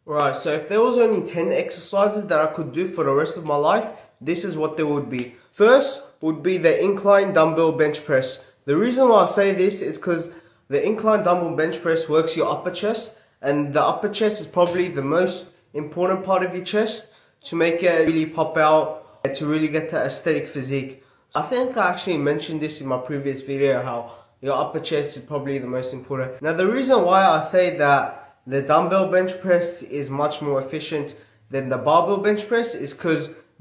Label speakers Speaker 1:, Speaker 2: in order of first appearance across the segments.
Speaker 1: Right, so if there was only 10 exercises that I could do for the rest of my life, this is what they would be. First would be the incline dumbbell bench press. The reason why I say this is because the incline dumbbell bench press works your upper chest, and the upper chest is probably the most important part of your chest to make it really pop out, to really get that aesthetic physique. I think I actually mentioned this in my previous video, how your upper chest is probably the most important. Now the reason why I say that the dumbbell bench press is much more efficient than the barbell bench press is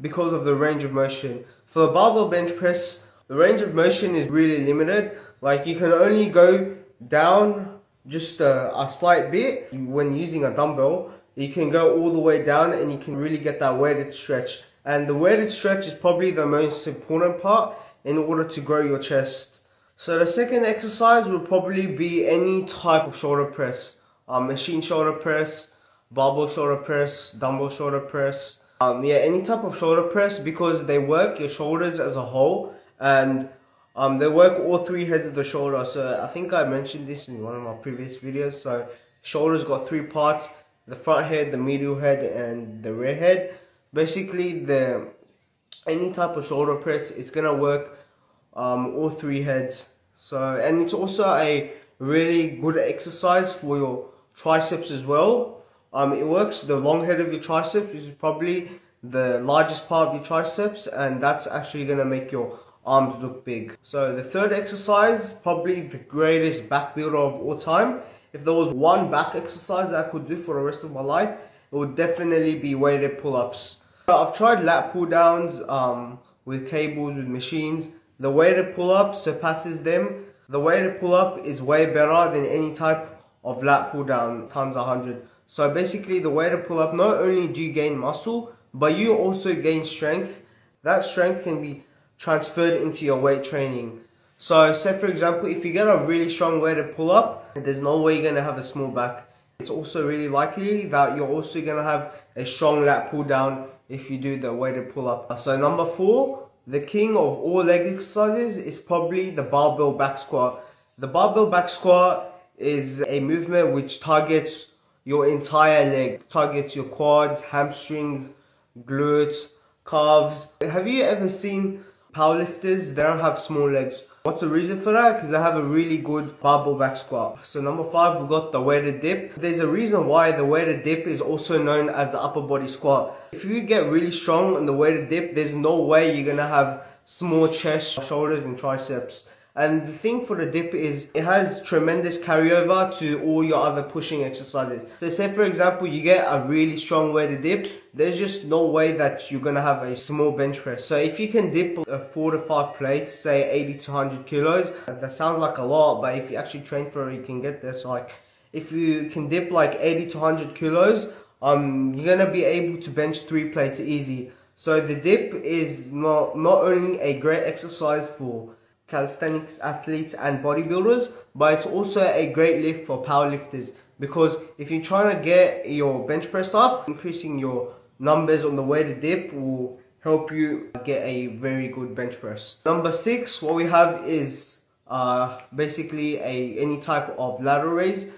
Speaker 1: because of the range of motion. For the barbell bench press, the range of motion is really limited. Like you can only go down just a slight bit when using a dumbbell. You can go all the way down and you can really get that weighted stretch. And the weighted stretch is probably the most important part in order to grow your chest. So the second exercise would probably be any type of shoulder press. Machine shoulder press, barbell shoulder press, dumbbell shoulder press. Any type of shoulder press, because they work your shoulders as a whole, and they work all three heads of the shoulder. So I think I mentioned this in one of my previous videos. So shoulders got three parts: the front head, the medial head, and the rear head. Basically, any type of shoulder press, it's gonna work all three heads. So, and it's also a really good exercise for your triceps as well. It works the long head of your triceps, which is probably the largest part of your triceps, and that's actually gonna make your arms look big. So the third exercise, probably the greatest back builder of all time. If there was one back exercise that I could do for the rest of my life, it would definitely be weighted pull-ups. I've tried lat pull downs with cables, with machines. The weighted pull-up surpasses them. The weighted pull-up is way better than any type of lat pull down times 100. So basically the weighted pull-up, not only do you gain muscle, but you also gain strength. That strength can be transferred into your weight training. So say for example, if you get a really strong weighted pull-up, there's no way you're gonna have a small back. It's also really likely that you're also gonna have a strong lat pull down if you do the weighted pull-up. So number 4, the king of all leg exercises is probably the barbell back squat. The barbell back squat is a movement which targets your entire leg, targets your quads, hamstrings, glutes, calves. Have you ever seen powerlifters? They don't have small legs. What's the reason for that? Because they have a really good barbell back squat. So number 5, we've got the weighted dip. There's a reason why the weighted dip is also known as the upper body squat. If you get really strong on the weighted dip, there's no way you're gonna have small chest, shoulders, and triceps. And the thing for the dip is it has tremendous carryover to all your other pushing exercises. So say for example, you get a really strong weighted dip, there's just no way that you're gonna have a small bench press. So if you can dip 4 to 5 plates, say 80 to 100 kilos, that sounds like a lot, but if you actually train for it, you can get there. So like, if you can dip like 80 to 100 kilos, you're gonna be able to bench 3 plates easy. So the dip is not only a great exercise for calisthenics athletes and bodybuilders, but it's also a great lift for powerlifters, because if you're trying to get your bench press up, increasing your numbers on the weighted dip will help you get a very good bench press. Number 6, what we have is basically any type of lateral raise.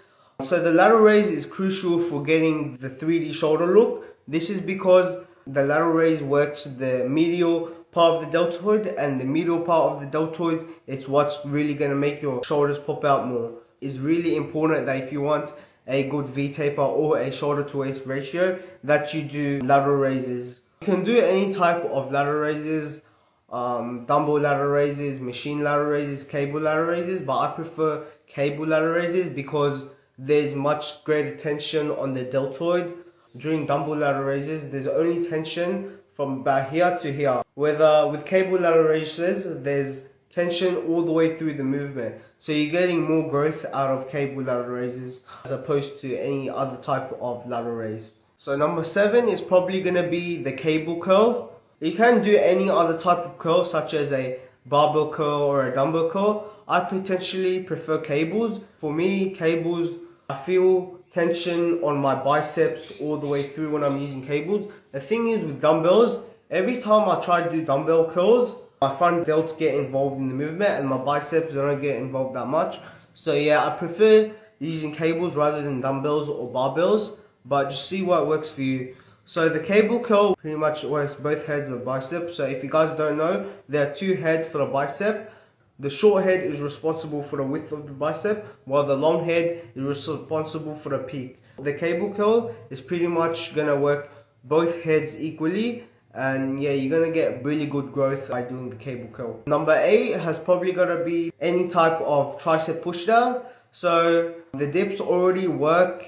Speaker 1: So the lateral raise is crucial for getting the 3D shoulder look. This is because the lateral raise works the medial part of the deltoid, and the medial part of the deltoid is what's really going to make your shoulders pop out more. It's really important that if you want a good V-taper or a shoulder to waist ratio, that you do lateral raises. You can do any type of lateral raises, dumbbell lateral raises, machine lateral raises, cable lateral raises, but I prefer cable lateral raises because there's much greater tension on the deltoid. During dumbbell lateral raises, there's only tension from about here to here. Whether with cable lateral raises, there's tension all the way through the movement. So you're getting more growth out of cable lateral raises as opposed to any other type of lateral raise. So number 7 is probably gonna be the cable curl. You can do any other type of curl, such as a barbell curl or a dumbbell curl. I potentially prefer cables. For me, cables, I feel tension on my biceps all the way through when I'm using cables. The thing is with dumbbells, every time I try to do dumbbell curls, my front delts get involved in the movement and my biceps don't get involved that much. So yeah, I prefer using cables rather than dumbbells or barbells. but just see what works for you. So the cable curl pretty much works both heads of bicep. So if you guys don't know, there are two heads for the bicep. The short head is responsible for the width of the bicep, while the long head is responsible for the peak. The cable curl is pretty much gonna work both heads equally, and yeah, you're gonna get really good growth by doing the cable curl. Number 8 has probably gotta be any type of tricep pushdown. So the dips already work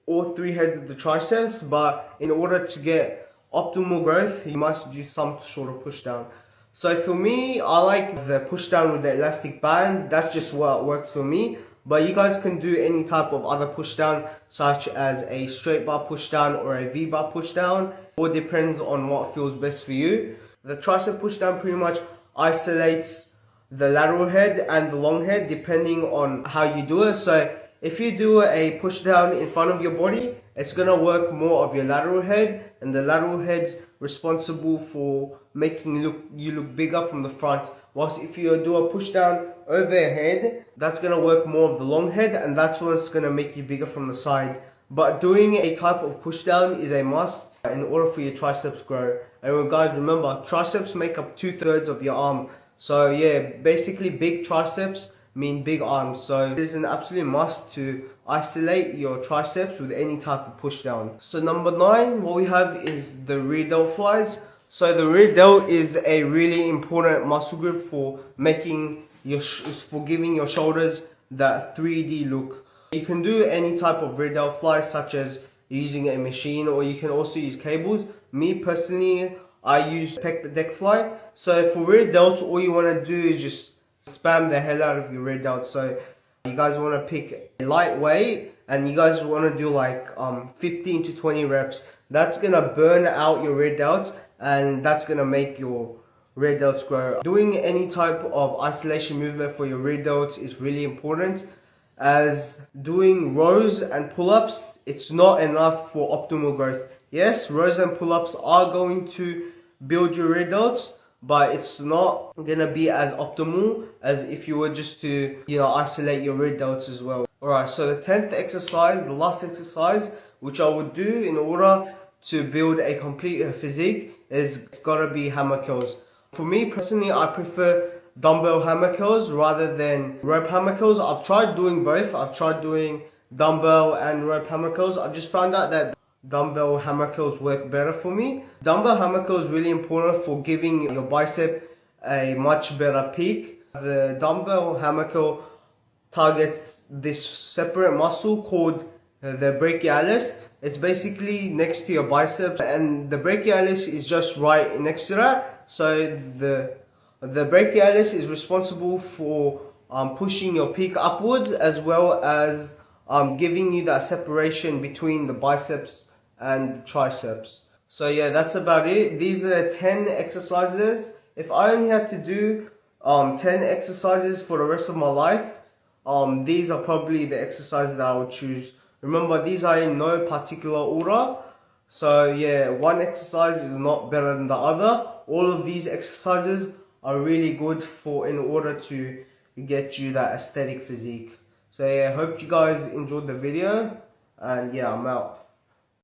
Speaker 1: all three heads of the triceps, but in order to get optimal growth, you must do some sort of pushdown. So for me, I like the pushdown with the elastic band. That's just what works for me. But you guys can do any type of other pushdown, such as a straight bar pushdown or a V-bar pushdown. All depends on what feels best for you. The tricep pushdown pretty much isolates the lateral head and the long head depending on how you do it. So if you do a pushdown in front of your body, it's gonna work more of your lateral head, and the lateral head's responsible for making you look bigger from the front. Whilst if you do a pushdown over your head, that's gonna work more of the long head, and that's what's gonna make you bigger from the side. But doing a type of pushdown is a must in order for your triceps grow. And guys, remember, triceps make up 2/3 of your arm. So yeah, basically big triceps mean big arms. So it is an absolute must to isolate your triceps with any type of pushdown. So number 9, what we have is the rear delt flies. So the rear delt is a really important muscle group for giving your shoulders that 3D look. You can do any type of rear delt fly, such as using a machine, or you can also use cables. Me personally, I use pec deck fly. So for rear delts, all you want to do is just spam the hell out of your rear delt. So you guys want to pick a light weight, and you guys want to do like 15 to 20 reps. That's gonna burn out your rear delts, and that's gonna make your rear delts grow. Doing any type of isolation movement for your rear delts is really important, as doing rows and pull-ups, it's not enough for optimal growth. Yes, rows and pull-ups are going to build your rear delts, but it's not gonna be as optimal as if you were just to, isolate your rear delts as well. Alright, so the 10th exercise, the last exercise, which I would do in order to build a complete physique, is gotta be hammer curls. For me personally, I prefer dumbbell hammer curls rather than rope hammer curls. I've tried doing both. I've tried doing dumbbell and rope hammer curls. I just found out that dumbbell hammer curls work better for me. Dumbbell hammer curl is really important for giving your bicep a much better peak. The dumbbell hammer curl targets this separate muscle called the brachialis. It's basically next to your biceps, and the brachialis is just right next to that. So the brachialis is responsible for pushing your peak upwards, as well as giving you that separation between the biceps and the triceps. So yeah, that's about it. These are 10 exercises. If I only had to do 10 exercises for the rest of my life, these are probably the exercises that I would choose. Remember, these are in no particular order. So yeah, one exercise is not better than the other. All of these exercises are really good in order to get you that aesthetic physique. So yeah, hope you guys enjoyed the video, and yeah, I'm out.